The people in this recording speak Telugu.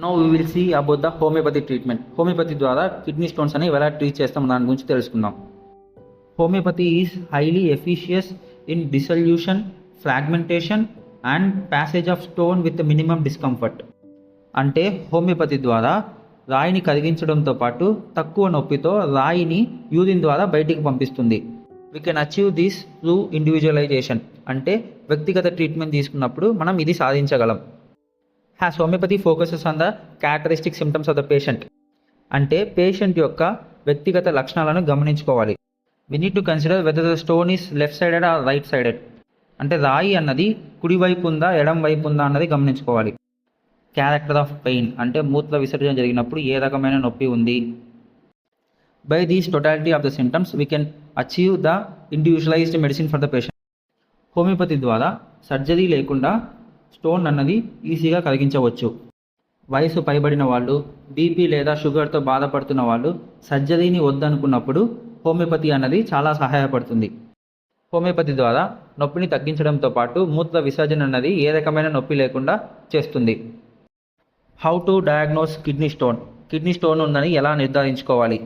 Now we will see about the homeopathy treatment. Homeopathy ద్వారా కిడ్నీ స్టోన్స్ అనేవి ఎలా ట్రీట్ చేస్తాం దాని గురించి తెలుసుకుందాం. Homeopathy is highly efficacious in dissolution, fragmentation and passage of stone with minimum discomfort. అంటే హోమియోపతి ద్వారా రాయిని కరిగించడంతో పాటు తక్కువ నొప్పితో రాయిని యూరిన్ ద్వారా బయటికి పంపిస్తుంది. We can achieve this through individualization. అంటే వ్యక్తిగత ట్రీట్మెంట్ తీసుకున్నప్పుడు మనం ఇది సాధించగలం. Has homeopathy focuses on the characteristic symptoms of the patient. అంటే పేషెంట్ యొక్క వ్యక్తిగత లక్షణాలను గమనించుకోవాలి. We need to consider whether the stone is left sided or right sided. అంటే రాయి అన్నది కుడివైపు ఉందా ఎడం వైపు ఉందా అన్నది గమనించుకోవాలి. క్యారెక్టర్ ఆఫ్ పెయిన్ అంటే మూత్ర విసర్జన జరిగినప్పుడు ఏ రకమైన నొప్పి ఉంది. By these totality of the symptoms we can achieve the individualised medicine for the patient. Homeopathy ద్వారా సర్జరీ లేకుండా స్టోన్ అన్నది ఈజీగా కరిగించవచ్చు. వయసు పైబడిన వాళ్ళు, బీపీ లేదా షుగర్తో బాధపడుతున్న వాళ్ళు సర్జరీని వద్దనుకున్నప్పుడు హోమియోపతి అన్నది చాలా సహాయపడుతుంది. హోమియోపతి ద్వారా నొప్పిని తగ్గించడంతో పాటు మూత్ర విసర్జన అన్నది ఏ రకమైన నొప్పి లేకుండా చేస్తుంది. How to diagnose kidney stone. Kidney stone ఉందని ఎలా నిర్ధారించుకోవాలి.